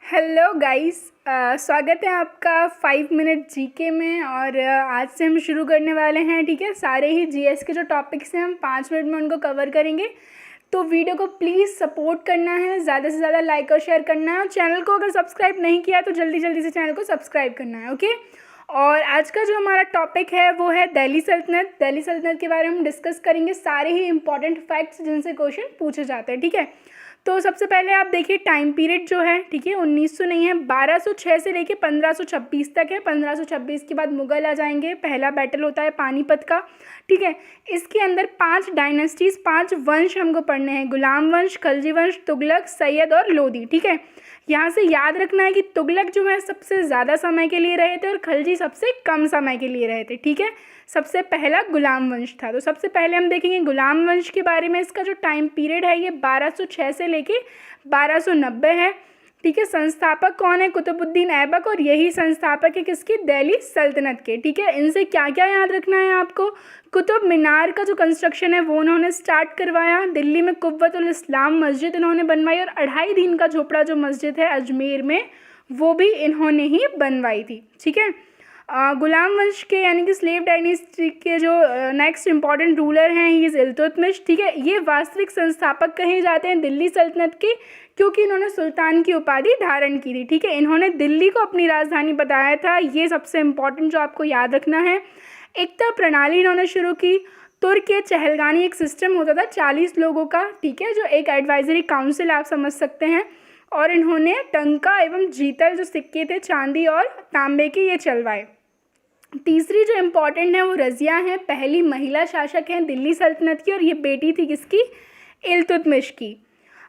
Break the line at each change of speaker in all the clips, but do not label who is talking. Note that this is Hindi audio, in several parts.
Hello guys. स्वागत है आपका 5 मिनट जीके में। और आज से हम शुरू करने वाले हैं। ठीक है, सारे ही जीएस के जो टॉपिक्स हैं हम 5 मिनट में उनको कवर करेंगे। तो वीडियो को प्लीज़ सपोर्ट करना है, ज़्यादा से ज़्यादा लाइक और शेयर करना है, और चैनल को अगर सब्सक्राइब नहीं किया तो जल्दी जल्दी से चैनल को सब्सक्राइब करना है। ओके। और आज का जो हमारा टॉपिक है वो है दिल्ली सल्तनत। दिल्ली सल्तनत के बारे में हम डिस्कस करेंगे सारे ही इंपॉर्टेंट फैक्ट्स जिनसे क्वेश्चन पूछे जाते हैं। ठीक है, तो सबसे पहले आप देखिए टाइम पीरियड जो है, ठीक है, 1900 नहीं है, 1206 से लेके 1526 तक है। 1526 के बाद मुगल आ जाएंगे, पहला बैटल होता है पानीपत का। ठीक है, इसके अंदर 5 डायनेस्टीज, 5 वंश हमको पढ़ने हैं: गुलाम वंश, खलजी वंश, तुगलक, सैयद और लोधी। ठीक है, यहाँ से याद रखना है कि तुगलक जो है सबसे ज़्यादा समय के लिए रहे थे और खलजी सबसे कम समय के लिए रहे थे। ठीक है, सबसे पहला गुलाम वंश था। तो सबसे पहले हम देखेंगे गुलाम वंश के बारे में। इसका जो टाइम पीरियड है ये 1206 से लेके 1290 है। ठीक है, संस्थापक कौन है? कुतुबुद्दीन ऐबक, और यही संस्थापक है किसकी? दिल्ली सल्तनत के। ठीक है, इनसे क्या क्या याद रखना है आपको? कुतुब मीनार का जो कंस्ट्रक्शन है वो उन्होंने स्टार्ट करवाया। दिल्ली में कुव्वतुल इस्लाम मस्जिद इन्होंने बनवाई, और 2.5 दिन का झोपड़ा जो मस्जिद है अजमेर में वो भी इन्होंने ही बनवाई थी। ठीक है, गुलाम वंश के यानी कि स्लेव डायनेस्टी के जो नेक्स्ट इंपॉर्टेंट रूलर हैं ही इज़ इल्तुतमिश। ठीक है, ये वास्तविक संस्थापक कहे जाते हैं दिल्ली सल्तनत के, क्योंकि इन्होंने सुल्तान की उपाधि धारण की थी। ठीक है, इन्होंने दिल्ली को अपनी राजधानी बताया था। ये सबसे इम्पॉर्टेंट जो आपको याद रखना है। एकता प्रणाली इन्होंने शुरू की। तुर्क या चहलगानी एक सिस्टम होता था 40 लोगों का, ठीक है, जो एक एडवाइजरी काउंसिल आप समझ सकते हैं। और इन्होंने टंका एवं जीतल जो सिक्के थे चांदी और तांबे के, ये चलवाए। तीसरी जो इम्पॉर्टेंट है वो रज़िया हैं, पहली महिला शासक हैं दिल्ली सल्तनत की, और ये बेटी थी किसकी? इल्तुतमिश की।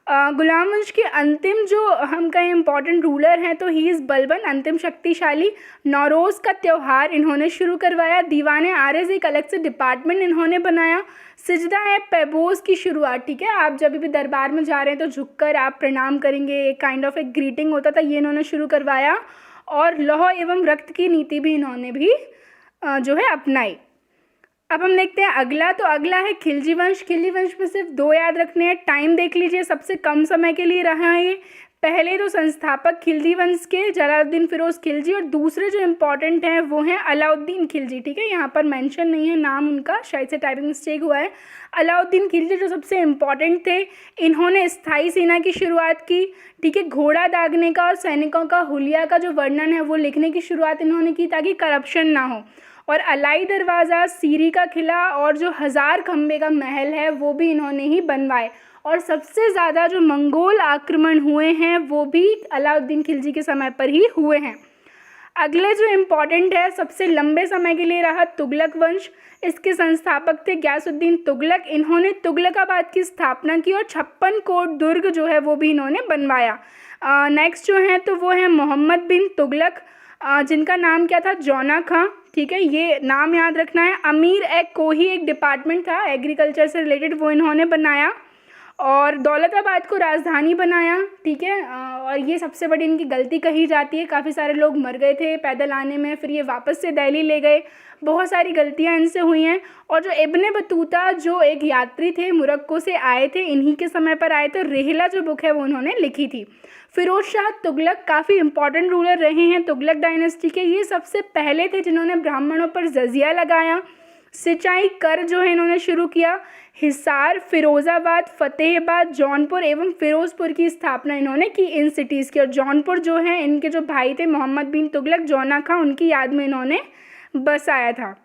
गुलाम वंश के अंतिम जो हम कहें इम्पॉर्टेंट रूलर हैं तो ही इज़ बलबन, अंतिम शक्तिशाली। नौरोज़ का त्यौहार इन्होंने शुरू करवाया। दीवाने आरिज़ एक अलग से डिपार्टमेंट इन्होंने बनाया। सिजदा है पैबोज़ की शुरुआत। ठीक है, आप जब भी दरबार में जा रहे हैं तो झुककर आप प्रणाम करेंगे, एक काइंड ऑफ एक ग्रीटिंग होता था, ये इन्होंने शुरू करवाया। और लौह एवं रक्त की नीति भी इन्होंने भी जो है अपनाई। अब हम देखते हैं अगला। तो अगला है खिलजी वंश। खिलजी वंश में सिर्फ 2 याद रखने हैं। टाइम देख लीजिए, सबसे कम समय के लिए रहा है ये। पहले तो संस्थापक खिलजी वंश के जलालुद्दीन फिरोज़ खिलजी, और दूसरे जो इम्पोर्टेंट हैं वो हैं अलाउद्दीन खिलजी। ठीक है, यहाँ पर मेंशन नहीं है नाम उनका, शायद से टाइपिंग मिस्टेक हुआ है। अलाउद्दीन खिलजी जो सबसे इम्पॉर्टेंट थे, इन्होंने स्थायी सेना की शुरुआत की। ठीक है, घोड़ा दागने का और सैनिकों का हुलिया का जो वर्णन है वो लिखने की शुरुआत इन्होंने की ताकि करप्शन ना हो। और अलाई दरवाज़ा, सीरी का किला और जो 1000 खंबे का महल है वो भी इन्होंने ही बनवाए। और सबसे ज़्यादा जो मंगोल आक्रमण हुए हैं वो भी अलाउद्दीन खिलजी के समय पर ही हुए हैं। अगले जो इम्पॉर्टेंट है, सबसे लंबे समय के लिए रहा तुगलक वंश। इसके संस्थापक थे गयासुद्दीन तुगलक। इन्होंने तुगलकाबाद की स्थापना की और 56 कोट दुर्ग जो है वो भी इन्होंने बनवाया। नेक्स्ट जो है तो वो है मोहम्मद बिन तुगलक, जिनका नाम क्या था? जौना खां। ठीक है, ये नाम याद रखना है। अमीर ए कोही एक डिपार्टमेंट था एग्रीकल्चर से रिलेटेड, वो इन्होंने बनाया। और दौलताबाद को राजधानी बनाया। ठीक है, और ये सबसे बड़ी इनकी गलती कही जाती है। काफ़ी सारे लोग मर गए थे पैदल आने में, फिर ये वापस से दिल्ली ले गए। बहुत सारी गलतियां इनसे हुई हैं। और जो इब्ने बतूता जो एक यात्री थे, मोरक्को से आए थे, इन्हीं के समय पर आए थे। रेहला जो बुक है वो उन्होंने लिखी थी। फिरोज शाह तुगलक काफ़ी इंपॉर्टेंट रूलर रहे हैं तुगलक डायनेस्टी के। ये सबसे पहले थे जिन्होंने ब्राह्मणों पर जजिया लगाया। सिंचाई कर जो है इन्होंने शुरू किया। हिसार, फिरोज़ाबाद, फतेहाबाद, जौनपुर एवं फिरोज़पुर की स्थापना इन्होंने की, इन सिटीज़ की। और जौनपुर जो है इनके जो भाई थे मोहम्मद बिन तुगलक, जौना खां, उनकी याद में इन्होंने बसाया था।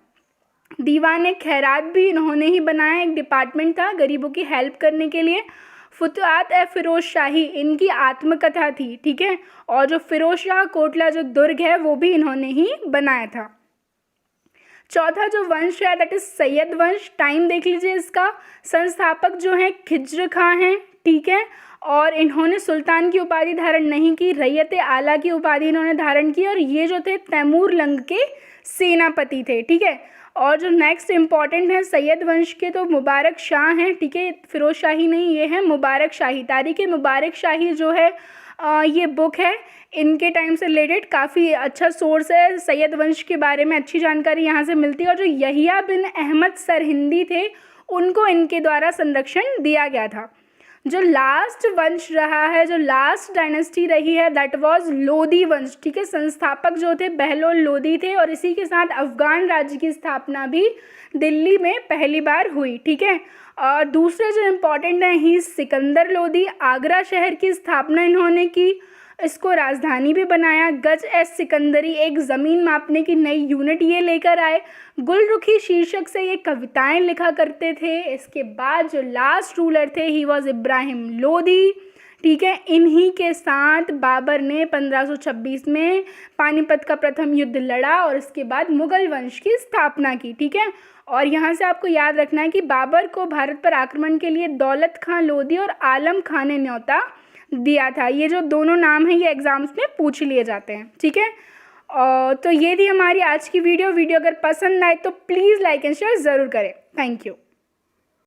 दीवान खैरात भी इन्होंने ही बनाया, एक डिपार्टमेंट था गरीबों की हेल्प करने के लिए। फुतुहात ए फिरोज शाही इनकी आत्मकथा थी। ठीक है, और जो फिरोज शाह कोटला जो दुर्ग है वो भी इन्होंने ही बनाया था। चौथा जो वंश है दैट इज सैयद वंश। टाइम देख लीजिए इसका। संस्थापक जो हैं खिज्र खां हैं। ठीक है, और इन्होंने सुल्तान की उपाधि धारण नहीं की, रैयत आला की उपाधि इन्होंने धारण की। और ये जो थे तैमूर लंग के सेनापति थे। ठीक है, और जो नेक्स्ट इम्पॉर्टेंट है सैयद वंश के तो मुबारक शाह हैं। ठीक है, फिरोज शाही नहीं, ये है मुबारक शाही। तारीख मुबारक शाही जो है ये बुक है, इनके टाइम से रिलेटेड काफ़ी अच्छा सोर्स है। सैयद वंश के बारे में अच्छी जानकारी यहाँ से मिलती है। और जो यहिया बिन अहमद सरहिंदी थे उनको इनके द्वारा संरक्षण दिया गया था। जो लास्ट वंश रहा है, जो लास्ट डायनेस्टी रही है, दैट वाज लोदी वंश, ठीक है। संस्थापक जो थे बहलोल लोदी थे, और इसी के साथ अफगान राज्य की स्थापना भी दिल्ली में पहली बार हुई, ठीक है। और दूसरे जो इम्पोर्टेंट हैं, ही सिकंदर लोदी, आगरा शहर की स्थापना इन्होंने की, इसको राजधानी भी बनाया। गज ए सिकंदरी, एक ज़मीन मापने की नई यूनिट ये लेकर आए। गुलरुखी शीर्षक से ये कविताएं लिखा करते थे। इसके बाद जो लास्ट रूलर थे, ही वॉज इब्राहिम लोदी, ठीक है। इन्हीं के साथ बाबर ने 1526 में पानीपत का प्रथम युद्ध लड़ा और इसके बाद मुगल वंश की स्थापना की, ठीक है। और यहाँ से आपको याद रखना है कि बाबर को भारत पर आक्रमण के लिए दौलत खां लोदी और आलम खां ने न्योता दिया था। ये जो दोनों नाम हैं ये एग्जाम्स में पूछ लिए जाते हैं, ठीक है। तो ये थी हमारी आज की वीडियो। अगर पसंद आए तो प्लीज़ लाइक एंड शेयर ज़रूर करें। Thank you.